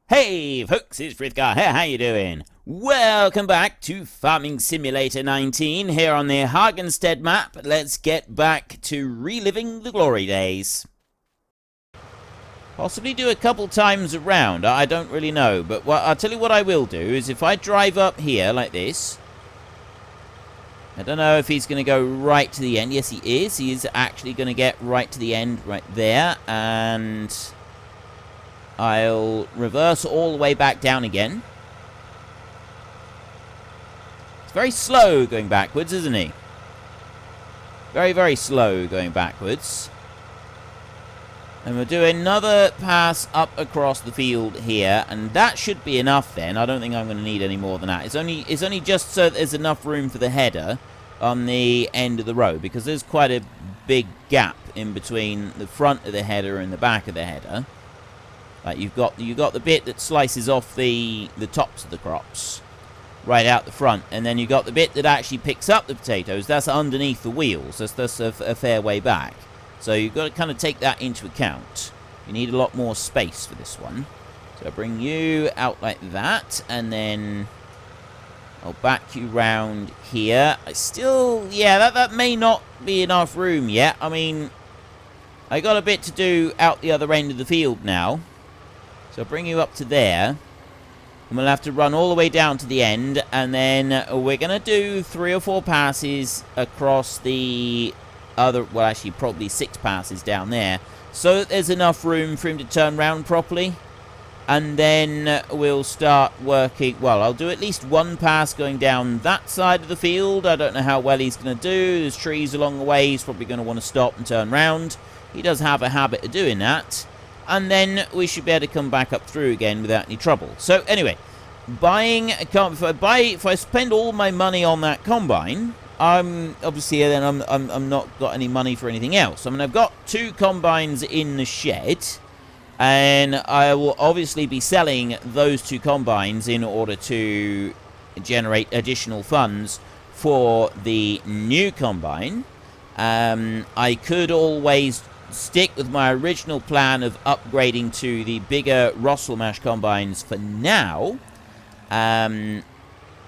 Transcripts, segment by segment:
Hey folks, it's Frithgar here, how you doing? Welcome back to Farming Simulator 19 here on the Hagenstedt map. Let's get back to reliving the glory days. Possibly do a couple times around, I don't really know, but I'll tell you what I will do is if I drive up here like this, I don't know if he's going to go right to the end. Yes, he is actually going to get right to the end right there, and I'll reverse all the way back down again. It's very slow going backwards, isn't he? Very, very slow going backwards. And we'll do another pass up across the field here, and that should be enough then. I don't think I'm going to need any more than that. It's only just so there's enough room for the header on the end of the row, because there's quite a big gap in between the front of the header and the back of the header. Like you've got the bit that slices off the tops of the crops right out the front, and then you've got the bit that actually picks up the potatoes. That's underneath the wheels. That's a fair way back. So you've got to kind of take that into account. You need a lot more space for this one. So I'll bring you out like that, and then I'll back you round here. That may not be enough room yet. I mean, I got a bit to do out the other end of the field now. So I'll bring you up to there, and we'll have to run all the way down to the end, and then we're going to do 3 or 4 passes across the other, well actually probably 6 passes down there, so that there's enough room for him to turn round properly. And then we'll start working, well, I'll do at least 1 pass going down that side of the field. I don't know how well he's going to do. There's trees along the way. He's probably going to want to stop and turn round. He does have a habit of doing that. And then we should be able to come back up through again without any trouble. So anyway, if I spend all my money on that combine, I'm not got any money for anything else. I mean, I've got 2 combines in the shed, and I will obviously be selling those 2 combines in order to generate additional funds for the new combine. I could always stick with my original plan of upgrading to the bigger Rosselmash combines for now, and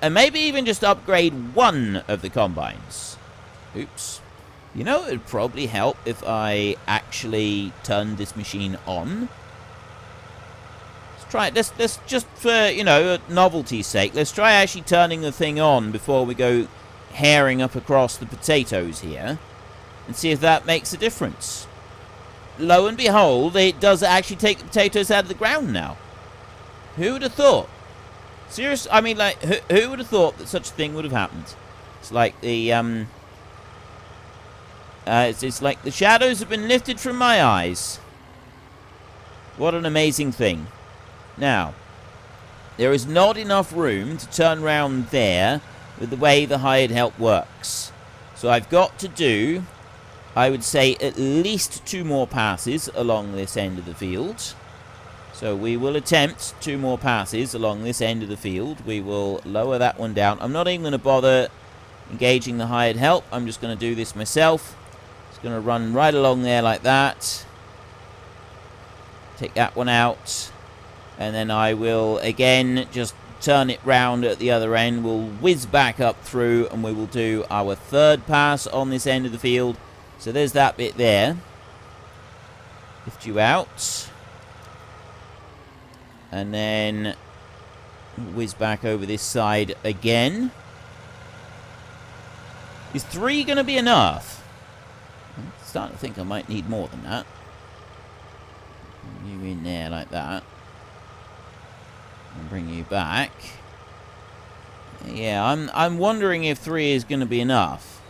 maybe even just upgrade 1 of the combines. Oops. You know, it would probably help if I actually turned this machine on. Let's try it. Let's just for, you know, novelty's sake, let's try actually turning the thing on before we go herring up across the potatoes here, and see if that makes a difference. Lo and behold, it does actually take the potatoes out of the ground now. Who would have thought? Seriously, I mean, like, who would have thought that such a thing would have happened? It's like the, it's like the shadows have been lifted from my eyes. What an amazing thing. Now, there is not enough room to turn round there with the way the hired help works. So I've got to do, I would say, at least 2 more passes along this end of the field. So we will attempt 2 more passes along this end of the field. We will lower that one down. I'm not even going to bother engaging the hired help. I'm just going to do this myself. It's going to run right along there like that. Take that one out. And then I will, again, just turn it round at the other end. We'll whiz back up through, and we will do our 3rd pass on this end of the field. So there's that bit there. Lift you out. And then whiz back over this side again. Is 3 going to be enough? I'm starting to think I might need more than that. You in there like that. And bring you back. Yeah, I'm wondering if 3 is going to be enough.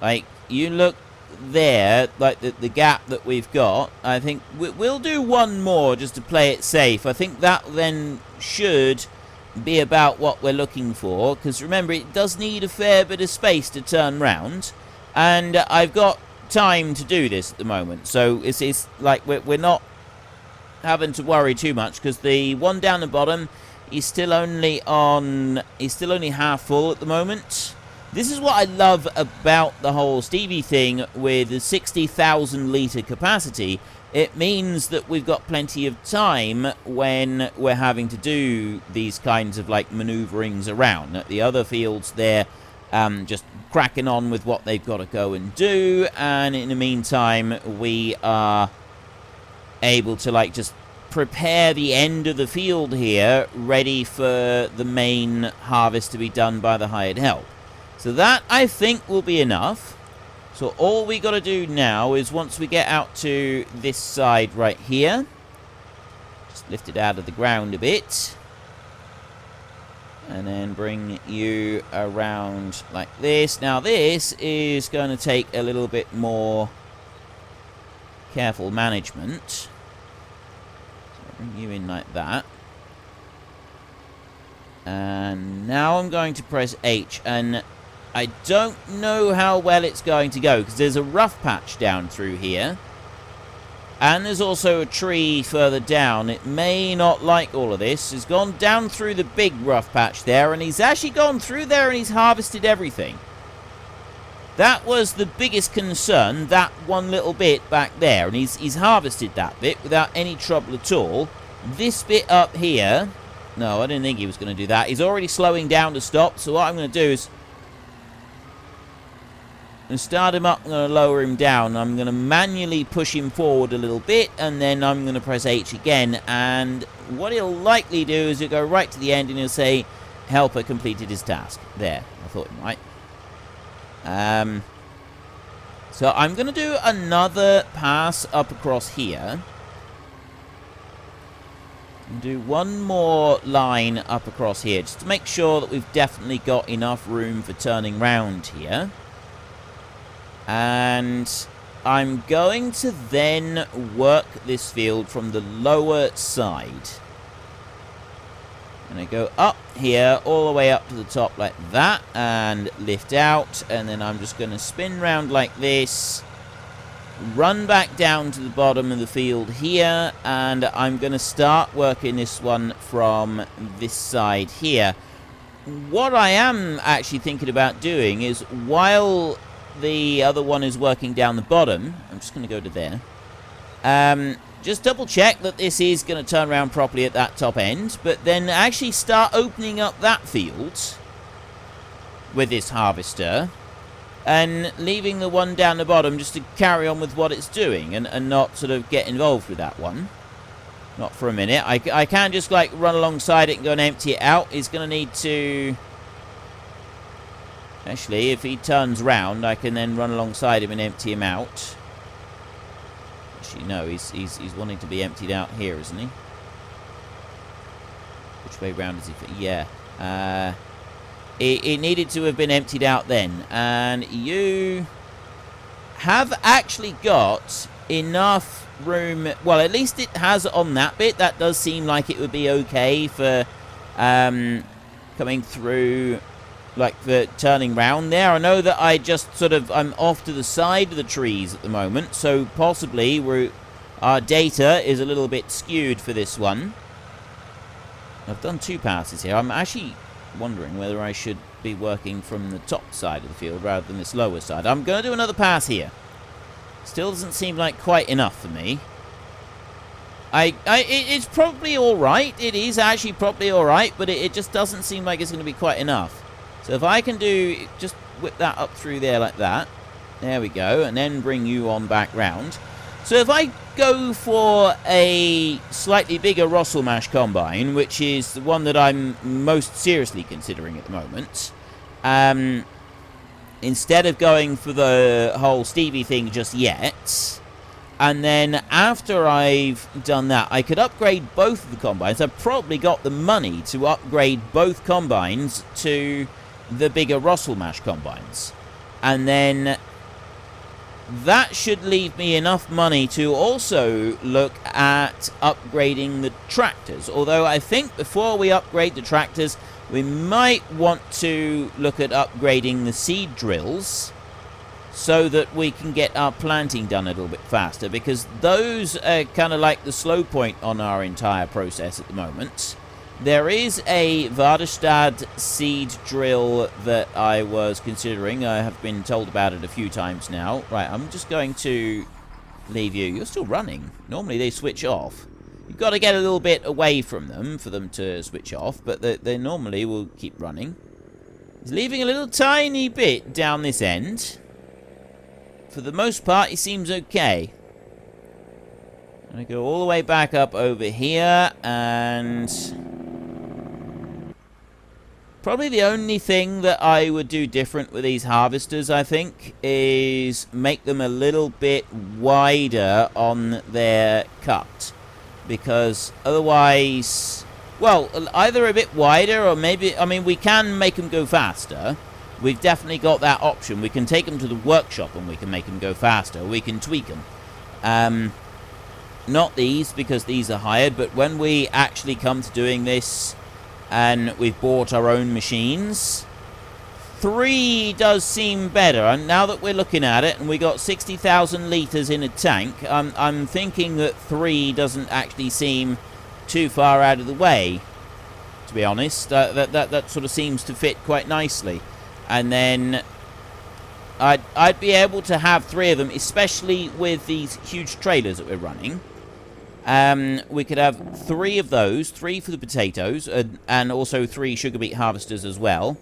Like, you look there, like the gap that we've got. I think we'll do 1 more just to play it safe. I think that then should be about what we're looking for, because remember, it does need a fair bit of space to turn round, and I've got time to do this at the moment, so it's like we're not having to worry too much, because the one down the bottom is still only half full at the moment. This is what I love about the whole Stevie thing with the 60,000 litre capacity. It means that we've got plenty of time when we're having to do these kinds of, like, manoeuvrings around. At the other fields, they're just cracking on with what they've got to go and do, and in the meantime, we are able to, like, just prepare the end of the field here, ready for the main harvest to be done by the hired help. So that, I think, will be enough. So all we got to do now is, once we get out to this side right here, just lift it out of the ground a bit, and then bring you around like this. Now this is going to take a little bit more careful management. So I'll bring you in like that. And now I'm going to press H, and I don't know how well it's going to go, because there's a rough patch down through here. And there's also a tree further down. It may not like all of this. He's gone down through the big rough patch there, and he's actually gone through there and he's harvested everything. That was the biggest concern, that one little bit back there. And he's harvested that bit without any trouble at all. This bit up here... No, I didn't think he was going to do that. He's already slowing down to stop, so what I'm going to do is... I'm going to start him up, I'm going to lower him down. I'm going to manually push him forward a little bit, and then I'm going to press H again. And what he'll likely do is he'll go right to the end and he'll say, helper completed his task. There, I thought he might. So I'm going to do another pass up across here. And do one more line up across here, just to make sure that we've definitely got enough room for turning round here. And I'm going to then work this field from the lower side. I'm going to go up here, all the way up to the top like that, and lift out. And then I'm just going to spin round like this, run back down to the bottom of the field here, and I'm going to start working this one from this side here. What I am actually thinking about doing is, while the other one is working down the bottom, I'm just going to go to there, just double check that this is going to turn around properly at that top end, but then actually start opening up that field with this harvester, and leaving the one down the bottom just to carry on with what it's doing, and not sort of get involved with that one. Not for a minute. I can't just, like, run alongside it and go and empty it out. He's going to need to... Actually, if he turns round, I can then run alongside him and empty him out. Actually, no, he's wanting to be emptied out here, isn't he? Which way round is he? Yeah. It needed to have been emptied out then. And you have actually got enough room. Well, at least it has on that bit. That does seem like it would be okay for coming through, like for turning round there. I know that I just sort of, I'm off to the side of the trees at the moment, so possibly our data is a little bit skewed for this one. I've done two passes here. I'm actually wondering whether I should be working from the top side of the field rather than this lower side. I'm going to do another pass here. Still doesn't seem like quite enough for me. It's probably alright. It is actually probably alright, but it just doesn't seem like it's going to be quite enough. So if I can do, just whip that up through there like that. There we go. And then bring you on back round. So if I go for a slightly bigger Rosselmash combine, which is the one that I'm most seriously considering at the moment, instead of going for the whole Stevie thing just yet, and then after I've done that, I could upgrade both of the combines. I've probably got the money to upgrade both combines to the bigger Rosselmash combines. And then that should leave me enough money to also look at upgrading the tractors. Although I think before we upgrade the tractors, we might want to look at upgrading the seed drills so that we can get our planting done a little bit faster, because those are kind of like the slow point on our entire process at the moment. There is a Hagenstedt seed drill that I was considering. I have been told about it a few times now. Right, I'm just going to leave you. You're still running. Normally they switch off. You've got to get a little bit away from them for them to switch off, but they normally will keep running. He's leaving a little tiny bit down this end. For the most part, he seems okay. I'm going to go all the way back up over here, and probably the only thing that I would do different with these harvesters, I think, is make them a little bit wider on their cut. Because otherwise, well, either a bit wider or maybe, I mean, we can make them go faster. We've definitely got that option. We can take them to the workshop and we can make them go faster. We can tweak them. Not these, because these are hired, but when we actually come to doing this and we've bought our own machines, 3 does seem better. And now that we're looking at it and we got 60,000 litres in a tank, I'm thinking that 3 doesn't actually seem too far out of the way, to be honest. That sort of seems to fit quite nicely. And then I'd be able to have 3 of them, especially with these huge trailers that we're running. We could have 3 of those, 3 for the potatoes, and also 3 sugar beet harvesters as well.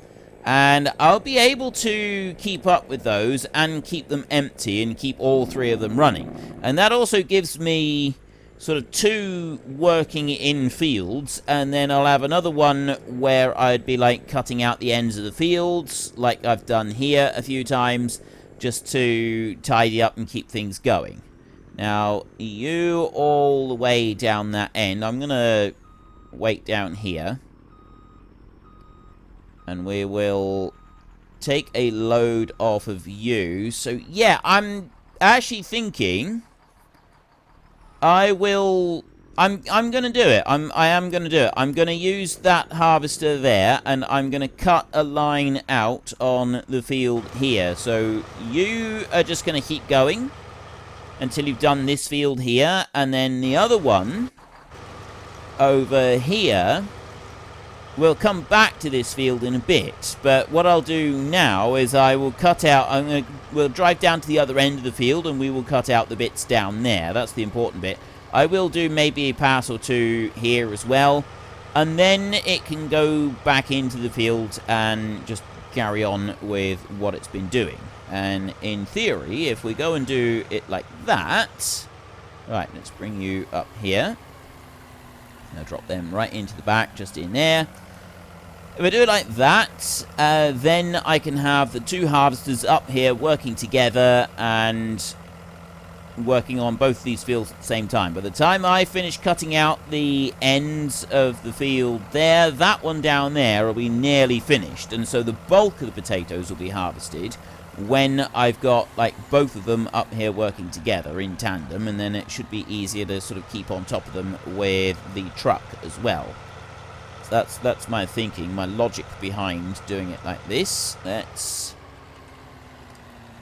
And I'll be able to keep up with those and keep them empty and keep all 3 of them running. And that also gives me sort of 2 working in fields, and then I'll have another one where I'd be like cutting out the ends of the fields, like I've done here a few times, just to tidy up and keep things going. Now, you all the way down that end, I'm going to wait down here. And we will take a load off of you. So, yeah, I'm actually thinking I'm going to do it. I am going to do it. I'm going to use that harvester there, and I'm going to cut a line out on the field here. So, you are just going to keep going until you've done this field here, and then the other one over here, we'll come back to this field in a bit. But what I'll do now is I will cut out, we'll drive down to the other end of the field and we will cut out the bits down there. That's the important bit. I will do maybe a pass or 2 here as well, and then it can go back into the field and just carry on with what it's been doing. And in theory, if we go and do it like that, right, let's bring you up here. I'll drop them right into the back, just in there. If I do it like that, then I can have the 2 harvesters up here working together and working on both of these fields at the same time. By the time I finish cutting out the ends of the field there, that one down there will be nearly finished. And so the bulk of the potatoes will be harvested when I've got like both of them up here working together in tandem, and then it should be easier to sort of keep on top of them with the truck as well. So that's my thinking, my logic behind doing it like this. Let's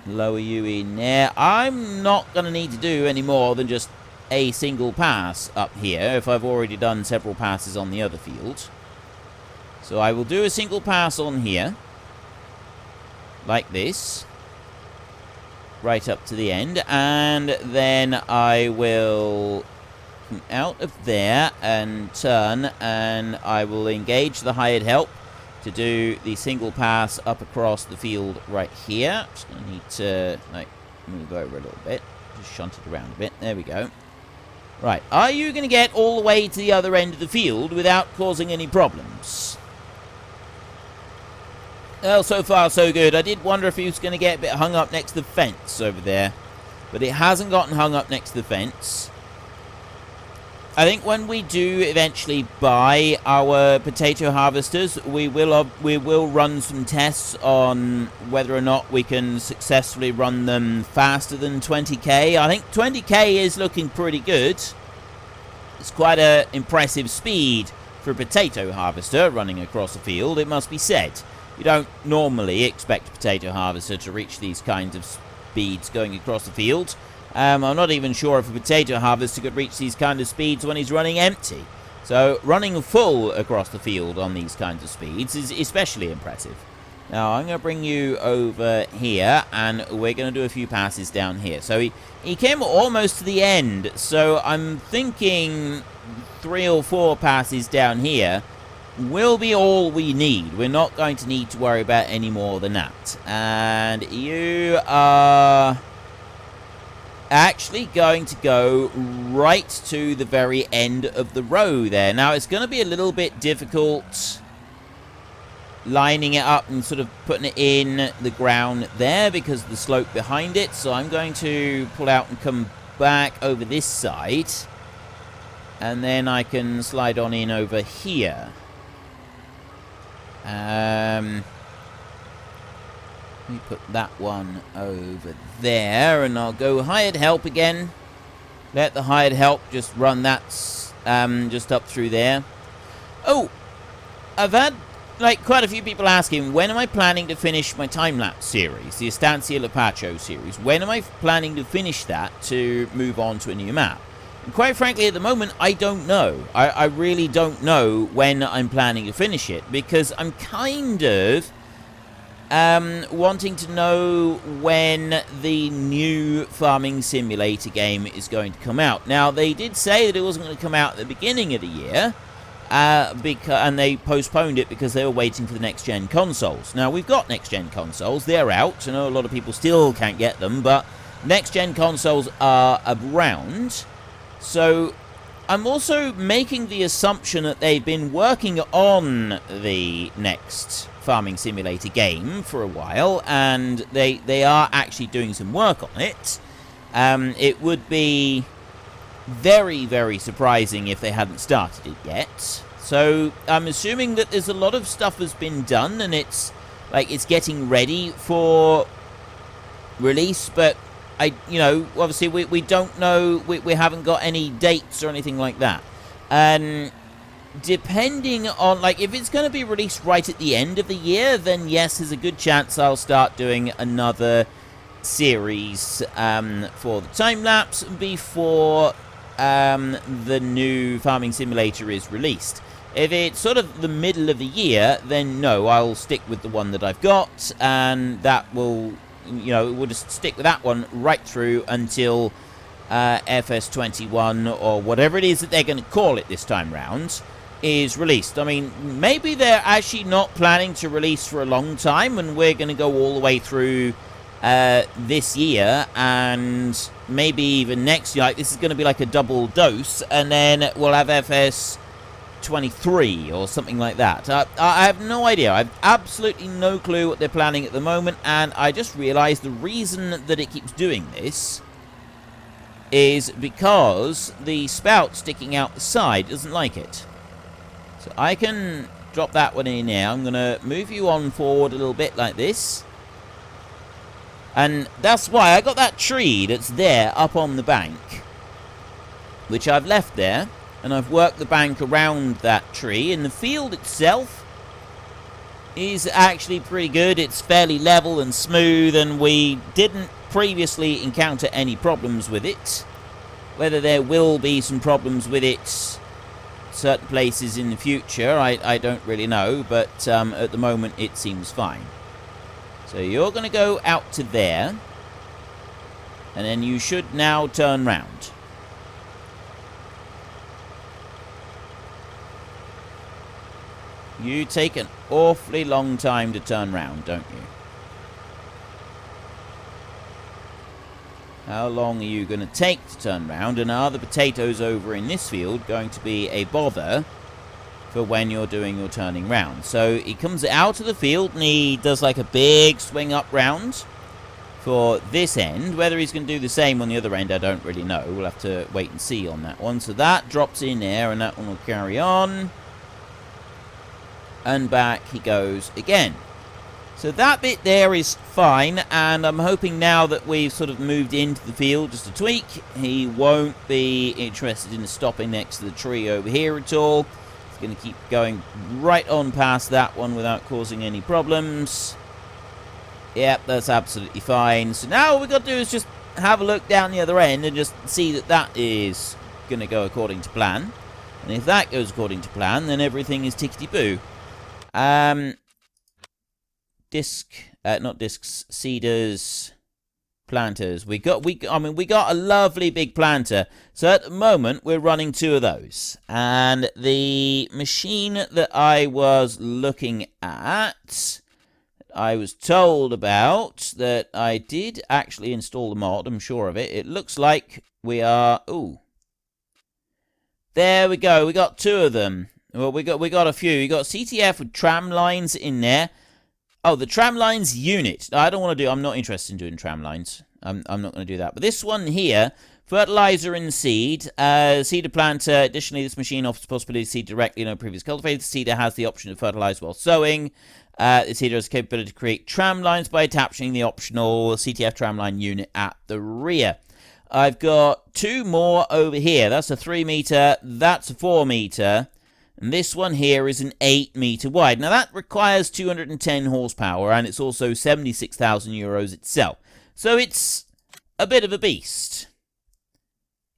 lower you in there. I'm not going to need to do any more than just a single pass up here if I've already done several passes on the other field. So I will do a single pass on here, like this, right up to the end, and then I will come out of there and turn, and I will engage the hired help to do the single pass up across the field right here. Just going to need to like move over a little bit, just shunt it around a bit. There we go. Right, are you going to get all the way to the other end of the field without causing any problems? Well, so far so good. I did wonder if he was going to get a bit hung up next to the fence over there, but it hasn't gotten hung up next to the fence. I think when we do eventually buy our potato harvesters, we will run some tests on whether or not we can successfully run them faster than 20k. I think 20k is looking pretty good. It's quite an impressive speed for a potato harvester running across a field, it must be said. You don't normally expect a potato harvester to reach these kinds of speeds going across the field. I'm not even sure if a potato harvester could reach these kind of speeds when he's running empty. So running full across the field on these kinds of speeds is especially impressive. Now I'm going to bring you over here, and we're going to do a few passes down here. So he came almost to the end, so I'm thinking 3 or 4 passes down here will be all we need. We're not going to need to worry about any more than that. And you are actually going to go right to the very end of the row there. Now, it's going to be a little bit difficult lining it up and sort of putting it in the ground there because of the slope behind it. So I'm going to pull out and come back over this side. And then I can slide on in over here. Let me put that one over there, and I'll go hired help again. Let the hired help just run that just up through there. Oh, I've had like quite a few people asking, when am I planning to finish my time-lapse series, the Estancia Lapacho series? When am I planning to finish that to move on to a new map? And quite frankly, at the moment, I don't know. I really don't know when I'm planning to finish it, because I'm kind of wanting to know when the new Farming Simulator game is going to come out. Now, they did say that it wasn't going to come out at the beginning of the year, and they postponed it because they were waiting for the next-gen consoles. Now, we've got next-gen consoles. They're out. I know a lot of people still can't get them, but next-gen consoles are around. So I'm also making the assumption that they've been working on the next Farming Simulator game for a while, and they are actually doing some work on it. It would be very, very surprising if they hadn't started it yet. So I'm assuming that there's a lot of stuff has been done, and it's getting ready for release, but obviously we don't know, we haven't got any dates or anything like that. And depending on, if it's going to be released right at the end of the year, then yes, there's a good chance I'll start doing another series for the time-lapse before the new Farming Simulator is released. If it's sort of the middle of the year, then no, I'll stick with the one that I've got, and that will... we'll just stick with that one right through until FS21 or whatever it is that they're going to call it this time round is released. I mean, maybe they're actually not planning to release for a long time, and we're going to go all the way through this year, and maybe even next year. This is going to be like a double dose, and then we'll have FS23 or something like that. I have no idea. I have absolutely no clue what they're planning at the moment, and I just realized the reason that it keeps doing this is because the spout sticking out the side doesn't like it. So I can drop that one in now. I'm going to move you on forward a little bit like this. And that's why I got that tree that's there up on the bank, which I've left there. And I've worked the bank around that tree. And the field itself is actually pretty good. It's fairly level and smooth, and we didn't previously encounter any problems with it. Whether there will be some problems with it certain places in the future, I don't really know. But at the moment, it seems fine. So you're going to go out to there. And then you should now turn round. You take an awfully long time to turn round, don't you? How long are you going to take to turn round? And are the potatoes over in this field going to be a bother for when you're doing your turning round? So he comes out of the field and he does like a big swing up round for this end. Whether he's going to do the same on the other end, I don't really know. We'll have to wait and see on that one. So that drops in there, and that one will carry on. And back he goes again. So that bit there is fine, and I'm hoping now that we've sort of moved into the field just a tweak, he won't be interested in stopping next to the tree over here at all. He's going to keep going right on past that one without causing any problems. Yep, that's absolutely fine. So now all we've got to do is just have a look down the other end and just see that that is going to go according to plan. And if that goes according to plan, then everything is tickety-boo. Not discs, seeders, planters. We got a lovely big planter. So at the moment, we're running 2 of those. And the machine that I was looking at, I was told about, that I did actually install the mod, I'm sure of it. It looks like we are... Ooh. There we go. We got 2 of them. Well, we got a few. We got CTF with tram lines in there. Oh, the tram lines unit. I don't want to do... I'm not interested in doing tram lines. I'm not going to do that. But this one here, fertilizer and seed, seeder planter. Additionally, this machine offers the possibility to seed directly in a previous cultivator. The seeder has the option to fertilize while sowing. The seeder has the capability to create tram lines by attaching the optional CTF tramline unit at the rear. I've got 2 more over here. That's a 3 meter, that's a 4 meter, and this one here is an 8 meter wide. Now that requires 210 horsepower, and it's also 76,000 euros itself. So it's a bit of a beast.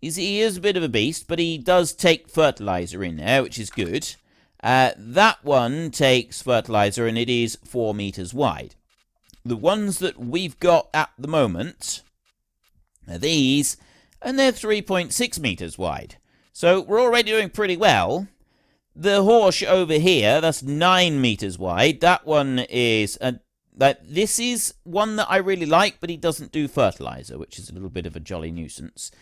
He is a bit of a beast, but he does take fertilizer in there, which is good. That one takes fertilizer, and it is 4 meters wide. The ones that we've got at the moment are these, and they're 3.6 meters wide. So we're already doing pretty well. The Horsch over here, that's 9 meters wide. That one is... this is one that I really like, but he doesn't do fertilizer, which is a little bit of a jolly nuisance.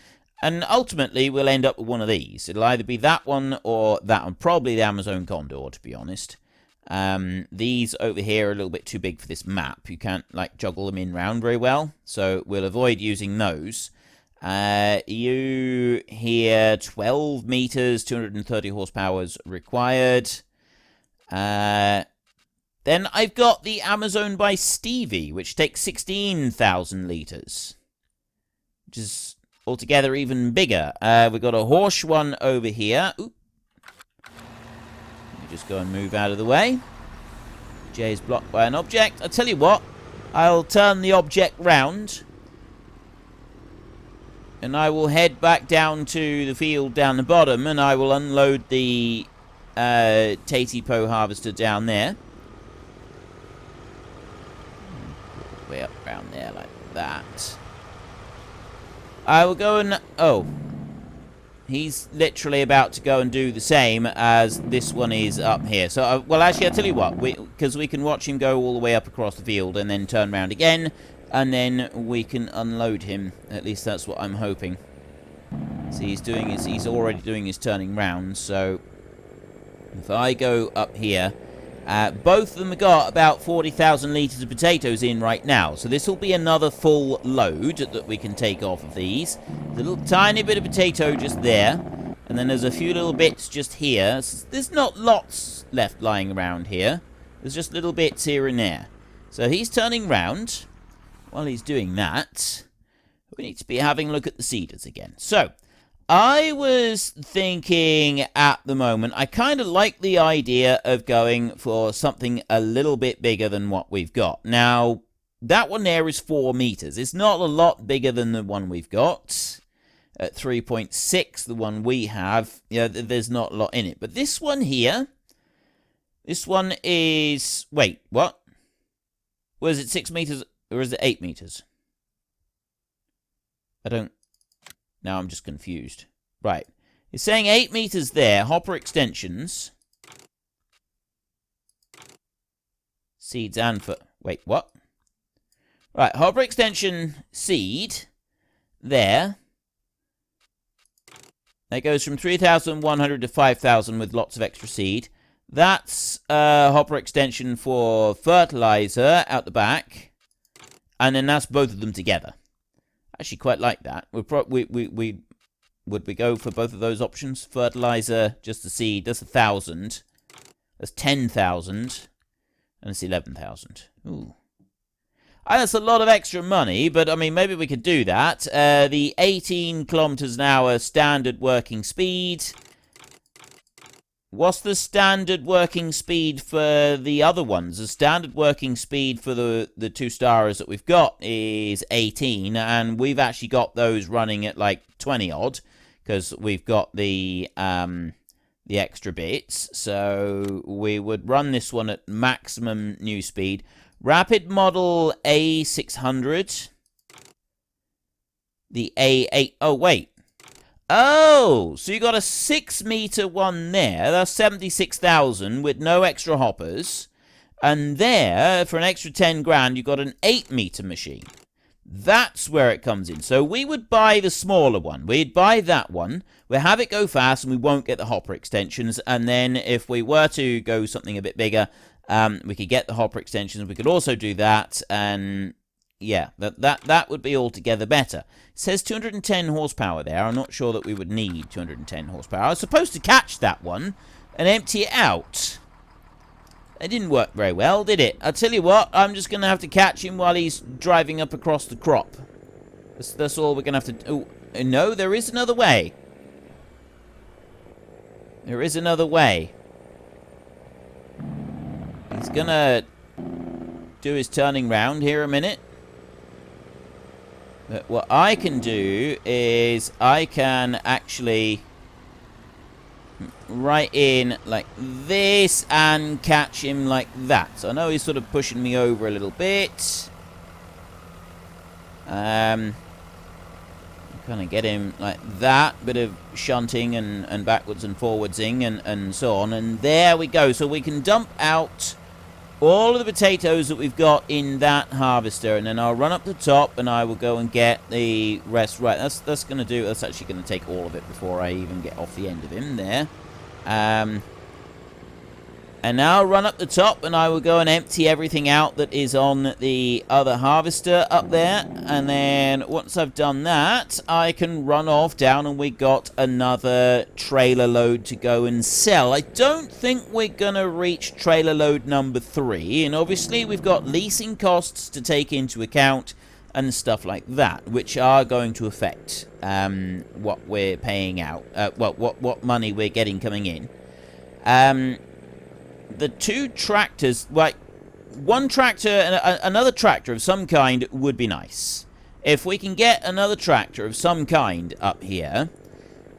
And ultimately, we'll end up with one of these. It'll either be that one or that one. Probably the Amazon Condor, to be honest. These over here are a little bit too big for this map. You can't, like, juggle them in round very well. So we'll avoid using those. You here, 12 meters, 230 horsepower required. Then I've got the Amazon by Stevie, which takes 16,000 liters. Which is altogether even bigger. We've got a Horsch one over here. Oop. Just go and move out of the way. J is blocked by an object. I'll tell you what. I'll turn the object round. And I will head back down to the field down the bottom. And I will unload the Tatey-Po harvester down there. Way up around there like that. I will go and... Oh. He's literally about to go and do the same as this one is up here. So, well, actually, I'll tell you what. Because we can watch him go all the way up across the field and then turn around again. And then we can unload him. At least that's what I'm hoping. See, he's already doing his turning round. So, if I go up here... both of them have got about 40,000 litres of potatoes in right now. So this will be another full load that we can take off of these. There's a little tiny bit of potato just there. And then there's a few little bits just here. There's not lots left lying around here. There's just little bits here and there. So he's turning round. While he's doing that, we need to be having a look at the seeders again. So... I was thinking at the moment, I kind of like the idea of going for something a little bit bigger than what we've got. Now, that one there is 4 meters. It's not a lot bigger than the one we've got. At 3.6, the one we have, there's not a lot in it. But this one here, this one is... Wait, what? Was it 6 meters or is it 8 meters? I don't... Now I'm just confused. Right. It's saying 8 meters there. Hopper extensions. Seeds and for... Wait, what? Right. Hopper extension seed. There. That goes from 3,100 to 5,000 with lots of extra seed. That's hopper extension for fertilizer out the back. And then that's both of them together. Actually, quite like that. Would we go for both of those options? Fertilizer, just the seed. That's 1,000. That's 10,000, and it's 11,000. Ooh, that's a lot of extra money. But I mean, maybe we could do that. The 18 kilometers an hour standard working speed. What's the standard working speed for the other ones? The standard working speed for the 2-starers that we've got is 18, and we've actually got those running at like 20 odd, because we've got the the extra bits. So we would run this one at maximum new speed. Rapid model A600. The A8. Oh, wait. Oh, so you got a 6-meter one there. That's 76,000 with no extra hoppers. And there, for an extra 10 grand, you got an 8-meter machine. That's where it comes in. So we would buy the smaller one. We'd buy that one. We'll have it go fast and we won't get the hopper extensions. And then if we were to go something a bit bigger, we could get the hopper extensions. We could also do that. And yeah, that would be altogether better. It says 210 horsepower there. I'm not sure that we would need 210 horsepower. I was supposed to catch that one and empty it out. It didn't work very well, did it? I'll tell you what, I'm just going to have to catch him while he's driving up across the crop. That's all we're going to have to do. Oh, no, there is another way. There is another way. He's going to do his turning round here a minute. But what I can do is I can actually right in like this and catch him like that. So I know he's sort of pushing me over a little bit. Kind of get him like that. Bit of shunting and backwards and forwardsing and so on. And there we go. So we can dump out all of the potatoes that we've got in that harvester, and then I'll run up the top and I will go and get the rest. Right, that's actually going to take all of it before I even get off the end of him there. And now I'll run up the top and I will go and empty everything out that is on the other harvester up there. And then once I've done that, I can run off down and we got another trailer load to go and sell. I don't think we're going to reach trailer load number 3. And obviously we've got leasing costs to take into account and stuff like that, which are going to affect what we're paying out. What money we're getting coming in. The 2 tractors, like one tractor and another tractor of some kind would be nice. If we can get another tractor of some kind up here,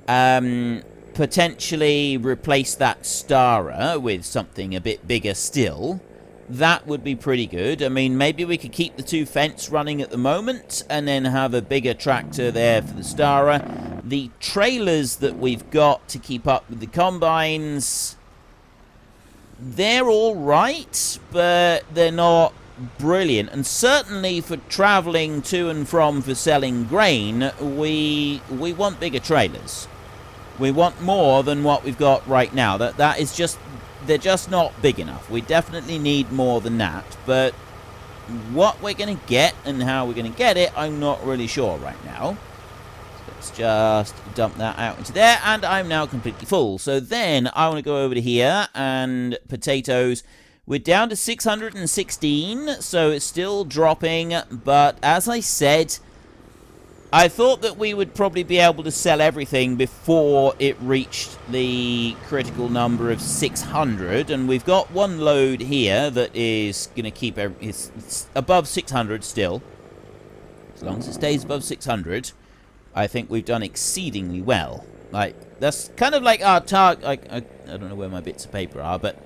potentially replace that Stara with something a bit bigger still, that would be pretty good. I mean, maybe we could keep the 2 Fendts running at the moment and then have a bigger tractor there for the Stara. The trailers that we've got to keep up with the combines, they're all right, but they're not brilliant. And certainly for traveling to and from for selling grain, we want bigger trailers. We want more than what we've got right now. That is just, they're just not big enough. We definitely need more than that. But what we're going to get and how we're going to get it, I'm not really sure right now. Let's just dump that out into there, and I'm now completely full. So then I want to go over to here, and potatoes. We're down to 616, so it's still dropping, but as I said, I thought that we would probably be able to sell everything before it reached the critical number of 600, and we've got one load here that is going to keep it's above 600 still. As long as it stays above 600, I think we've done exceedingly well. Like, that's kind of like our target. Like, I don't know where my bits of paper are, but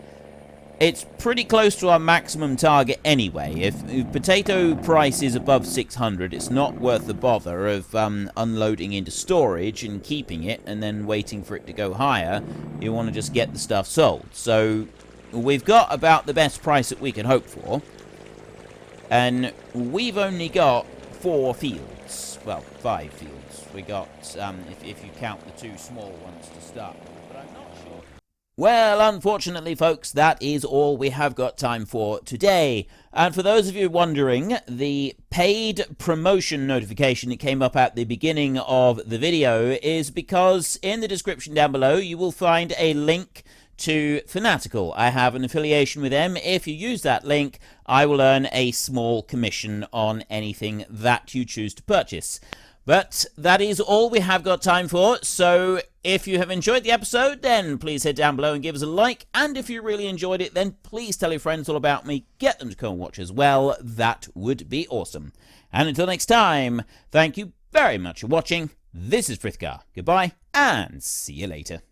it's pretty close to our maximum target anyway. If potato price is above 600, it's not worth the bother of unloading into storage and keeping it and then waiting for it to go higher. You want to just get the stuff sold. So we've got about the best price that we could hope for. And we've only got 4 fields. Well, 5 fields. We got, if you count the 2 small ones to start with, but I'm not sure. Well, unfortunately, folks, that is all we have got time for today. And for those of you wondering, the paid promotion notification that came up at the beginning of the video is because in the description down below, you will find a link to Fanatical. I have an affiliation with them. If you use that link, I will earn a small commission on anything that you choose to purchase. But that is all we have got time for, so if you have enjoyed the episode, then please head down below and give us a like, and if you really enjoyed it, then please tell your friends all about me, get them to come and watch as well, that would be awesome. And until next time, thank you very much for watching, this is Frithgar, goodbye, and see you later.